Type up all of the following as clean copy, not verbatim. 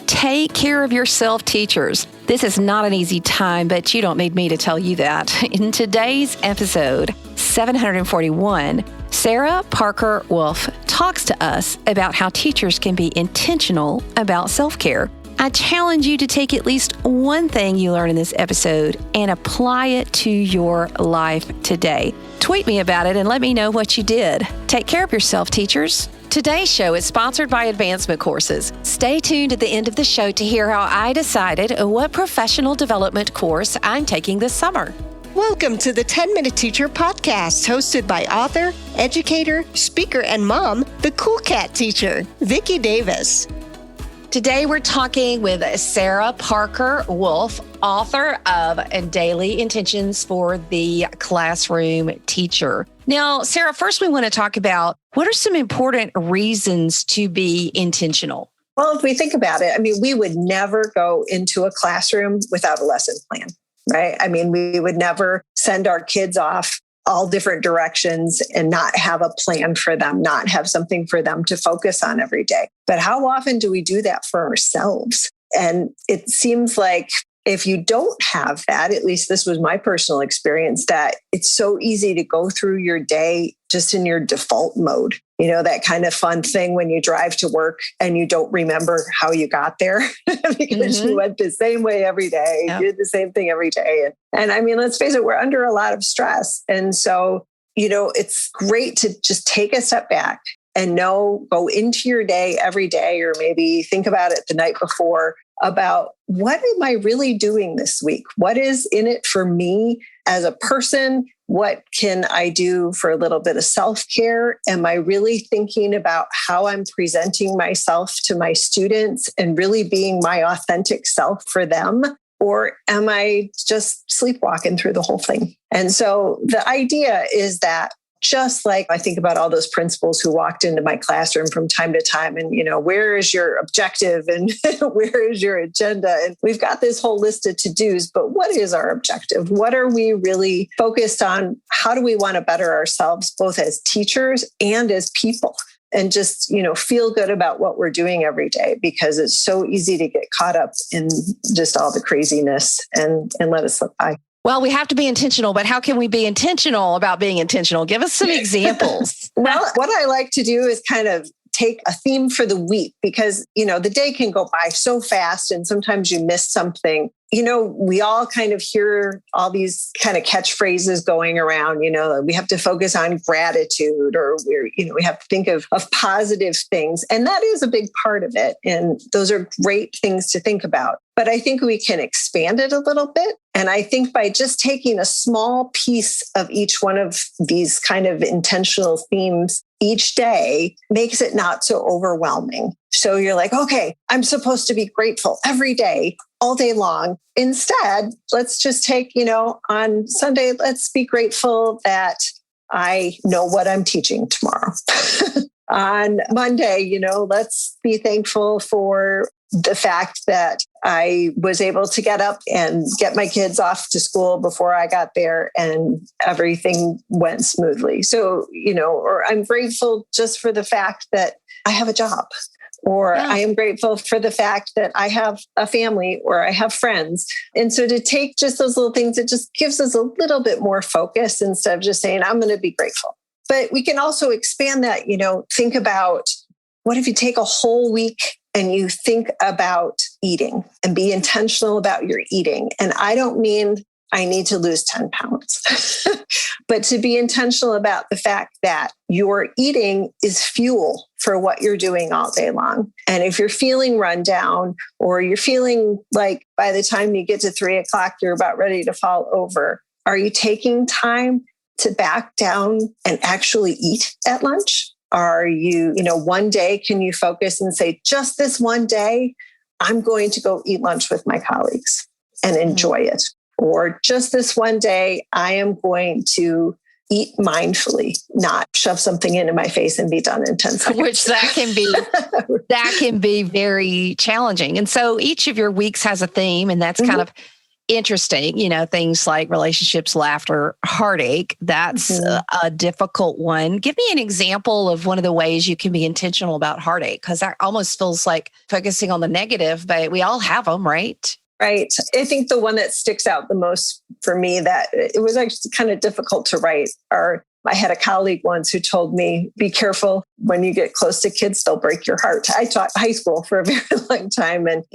Take care of yourself, teachers. This is not an easy time, but you don't need me to tell you that. In today's episode, 741, Sarah Parker Wolf talks to us about how teachers can be intentional about self-care. I challenge you to take at least one thing you learn in this episode and apply it to your life today. Tweet me about it and let me know what you did. Take care of yourself, teachers. Today's show is sponsored by Advancement Courses. Stay tuned at the end of the show to hear how I decided what professional development course I'm taking this summer. Welcome to the 10-Minute Teacher Podcast, hosted by author, educator, speaker, and mom, the Cool Cat teacher, Vicki Davis. Today we're talking with Sarah Parker Wolf, author of Daily Intentions for the Classroom Teacher. Now, Sarah, first we want to talk about what are some important reasons to be intentional? Well, if we think about it, we would never go into a classroom without a lesson plan, right? We would never send our kids off all different directions and not have a plan for them, not have something for them to focus on every day. But how often do we do that for ourselves? And it seems like if you don't have that, at least this was my personal experience, that it's so easy to go through your day just in your default mode. You know, that kind of fun thing when you drive to work and you don't remember how you got there because you went the same way every day, you did the same thing every day. And let's face it, we're under a lot of stress. And so, it's great to just take a step back and go into your day every day, or maybe think about it the night before about what am I really doing this week? What is in it for me as a person? What can I do for a little bit of self-care? Am I really thinking about how I'm presenting myself to my students and really being my authentic self for them? Or am I just sleepwalking through the whole thing? And so the idea is that just like I think about all those principals who walked into my classroom from time to time and, where is your objective and where is your agenda? And we've got this whole list of to-dos, but what is our objective? What are we really focused on? How do we want to better ourselves, both as teachers and as people? And just, feel good about what we're doing every day, because it's so easy to get caught up in just all the craziness and let it slip by. Well, we have to be intentional, but how can we be intentional about being intentional? Give us some examples. Well, what I like to do is kind of take a theme for the week, because, the day can go by so fast and sometimes you miss something. We all kind of hear all these kind of catchphrases going around, we have to focus on gratitude, or we have to think of positive things. And that is a big part of it. And those are great things to think about. But I think we can expand it a little bit. And I think by just taking a small piece of each one of these kind of intentional themes each day makes it not so overwhelming. So you're like, okay, I'm supposed to be grateful every day, all day long. Instead, let's just take, on Sunday, let's be grateful that I know what I'm teaching tomorrow. On Monday, let's be thankful for the fact that I was able to get up and get my kids off to school before I got there and everything went smoothly. So, or I'm grateful just for the fact that I have a job, or I am grateful for the fact that I have a family or I have friends. And so to take just those little things, it just gives us a little bit more focus instead of just saying, I'm going to be grateful. But we can also expand that, think about what if you take a whole week and you think about eating and be intentional about your eating. And I don't mean I need to lose 10 pounds, but to be intentional about the fact that your eating is fuel for what you're doing all day long. And if you're feeling run down, or you're feeling like by the time you get to 3:00, you're about ready to fall over, are you taking time to back down and actually eat at lunch? Are you, one day, can you focus and say, just this one day, I'm going to go eat lunch with my colleagues and enjoy it. Or just this one day, I am going to eat mindfully, not shove something into my face and be done in 10 seconds. Which that can be very challenging. And so each of your weeks has a theme, and that's kind of interesting. Things like relationships, laughter, heartache. That's a difficult one. Give me an example of one of the ways you can be intentional about heartache, because that almost feels like focusing on the negative, but we all have them, right? Right. I think the one that sticks out the most for me that it was actually kind of difficult to write I had a colleague once who told me, be careful when you get close to kids, they'll break your heart. I taught high school for a very long time. And,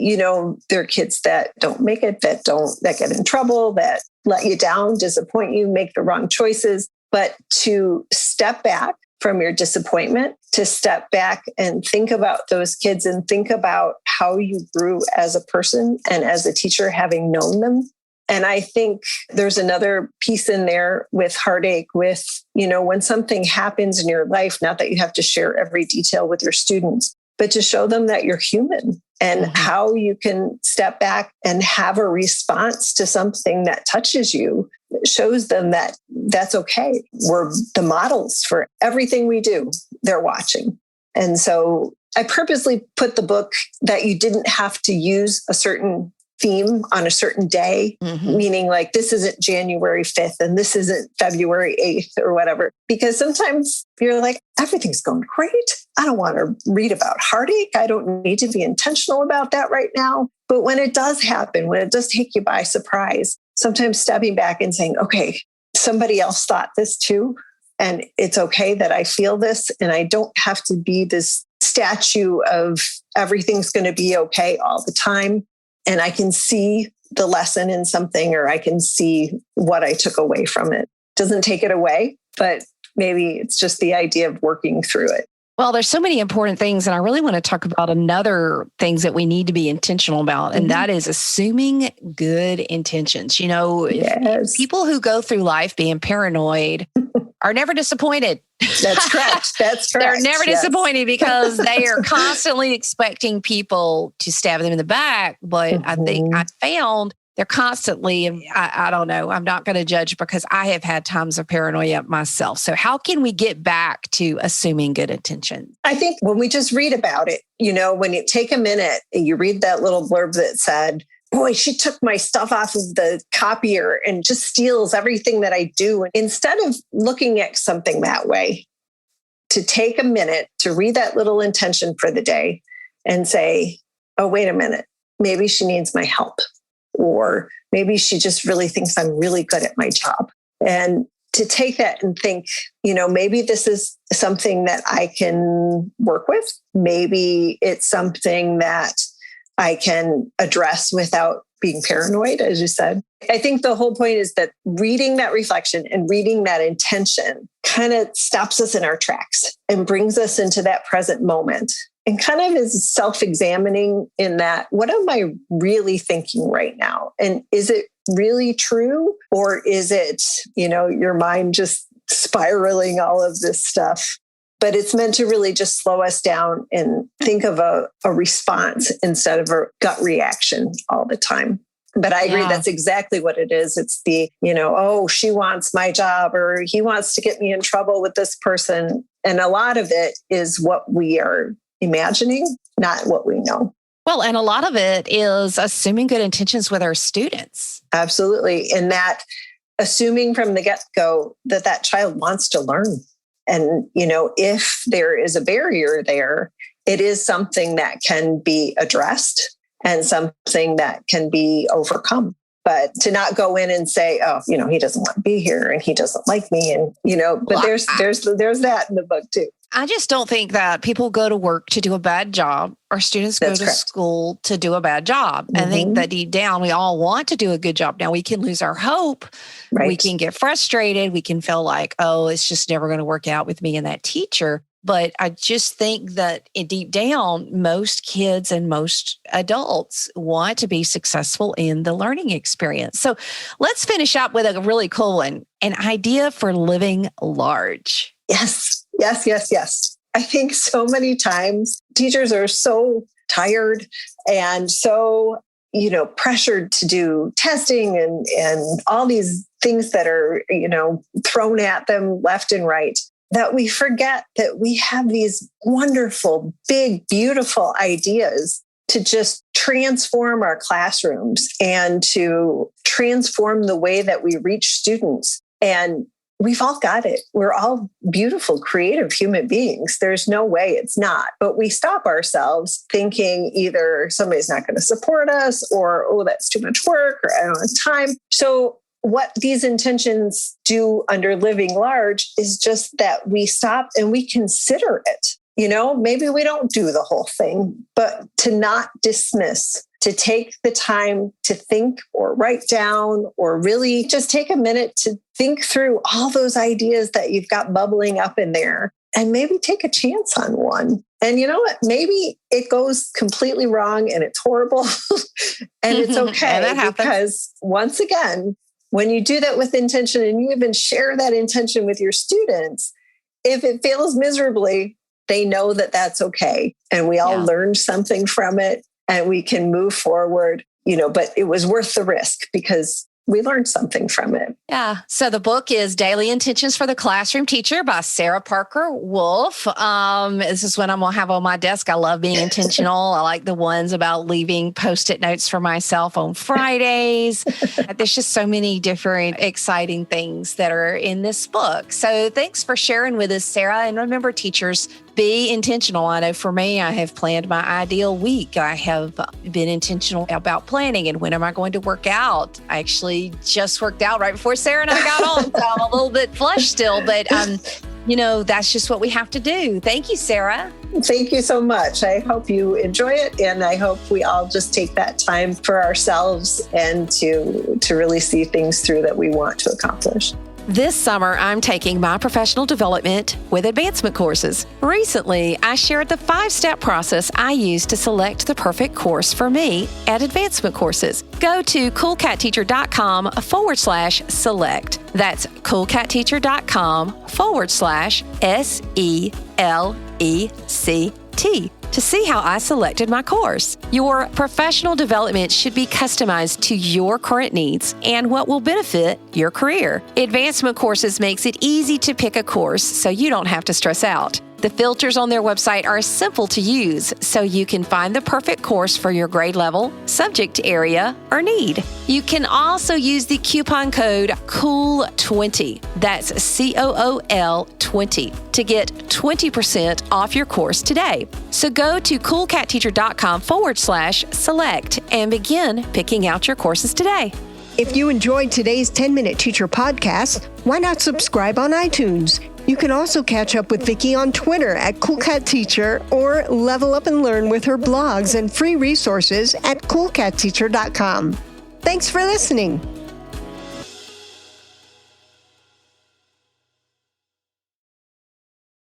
there are kids that don't make it, that get in trouble, that let you down, disappoint you, make the wrong choices. But to step back from your disappointment, to step back and think about those kids and think about how you grew as a person and as a teacher, having known them. And I think there's another piece in there with heartache, with, when something happens in your life, not that you have to share every detail with your students, but to show them that you're human and how you can step back and have a response to something that touches you. It shows them that that's okay. We're the models for everything we do. They're watching. And so I purposely put the book that you didn't have to use a certain theme on a certain day, meaning like this isn't January 5th and this isn't February 8th or whatever, because sometimes you're like, everything's going great. I don't want to read about heartache. I don't need to be intentional about that right now. But when it does happen, when it does take you by surprise, sometimes stepping back and saying, okay, somebody else thought this too. And it's okay that I feel this. And I don't have to be this statue of everything's going to be okay all the time. And I can see the lesson in something, or I can see what I took away from it. Doesn't take it away, but maybe it's just the idea of working through it. Well, there's so many important things. And I really want to talk about another things that we need to be intentional about. And that is assuming good intentions. People who go through life being paranoid are never disappointed. That's correct. That's correct. They're never disappointed because they are constantly expecting people to stab them in the back. But I think I found they're constantly, I don't know, I'm not going to judge because I have had times of paranoia myself. So how can we get back to assuming good intentions? I think when we just read about it, when you take a minute and you read that little blurb that said, boy, she took my stuff off of the copier and just steals everything that I do. Instead of looking at something that way, to take a minute to read that little intention for the day and say, oh, wait a minute, maybe she needs my help. Or maybe she just really thinks I'm really good at my job. And to take that and think, maybe this is something that I can work with. Maybe it's something that I can address without being paranoid, as you said. I think the whole point is that reading that reflection and reading that intention kind of stops us in our tracks and brings us into that present moment and kind of is self-examining in that, what am I really thinking right now? And is it really true? Or is it, your mind just spiraling all of this stuff? But it's meant to really just slow us down and think of a response instead of a gut reaction all the time. But I agree, that's exactly what it is. It's the, oh, she wants my job or he wants to get me in trouble with this person. And a lot of it is what we are imagining, not what we know. Well, and a lot of it is assuming good intentions with our students. Absolutely. And that assuming from the get-go that child wants to learn. And, if there is a barrier there, it is something that can be addressed and something that can be overcome. But to not go in and say, oh, he doesn't want to be here and he doesn't like me. And, but there's that in the book too. I just don't think that people go to work to do a bad job or students go to school to do a bad job. I think that deep down, we all want to do a good job. Now we can lose our hope. Right. We can get frustrated. We can feel like, oh, it's just never going to work out with me and that teacher. But I just think that deep down, most kids and most adults want to be successful in the learning experience. So let's finish up with a really cool one, an idea for living large. Yes. I think so many times teachers are so tired and so, pressured to do testing and all these things that are, thrown at them left and right, that we forget that we have these wonderful, big, beautiful ideas to just transform our classrooms and to transform the way that we reach students. And we've all got it. We're all beautiful, creative human beings. There's no way it's not. But we stop ourselves thinking either somebody's not going to support us or, oh, that's too much work or I don't have time. So what these intentions do under Living Large is just that we stop and we consider it. Maybe we don't do the whole thing, but to not dismiss, to take the time to think or write down, or really just take a minute to think through all those ideas that you've got bubbling up in there and maybe take a chance on one. And you know what? Maybe it goes completely wrong and it's horrible and it's okay. And that happens. Because once again, when you do that with intention and you even share that intention with your students, if it fails miserably, they know that that's okay. And we all learned something from it and we can move forward, but it was worth the risk because we learned something from it. Yeah. So the book is Daily Intentions for the Classroom Teacher by Sarah Parker Wolf. This is what I'm going to have on my desk. I love being intentional. I like the ones about leaving Post-it notes for myself on Fridays. There's just so many different exciting things that are in this book. So thanks for sharing with us, Sarah. And remember, teachers, be intentional. I know for me, I have planned my ideal week. I have been intentional about planning and when am I going to work out. I actually just worked out right before Sarah and I got on, so I'm a little bit flushed still, but that's just what we have to do. Thank you, Sarah. Thank you so much. I hope you enjoy it, and I hope we all just take that time for ourselves and to really see things through that we want to accomplish. This summer, I'm taking my professional development with advancement courses. Recently, I shared the 5-step process I use to select the perfect course for me at advancement courses. Go to coolcatteacher.com/select. That's coolcatteacher.com/SELECT to see how I selected my course. Your professional development should be customized to your current needs and what will benefit your career. Advancement Courses makes it easy to pick a course so you don't have to stress out. The filters on their website are simple to use, so you can find the perfect course for your grade level, subject area, or need. You can also use the coupon code COOL20, that's COOL 20, to get 20% off your course today. So go to coolcatteacher.com/select and begin picking out your courses today. If you enjoyed today's 10-Minute Teacher podcast, why not subscribe on iTunes? You can also catch up with Vicki on Twitter at CoolCatTeacher or level up and learn with her blogs and free resources at coolcatteacher.com. Thanks for listening.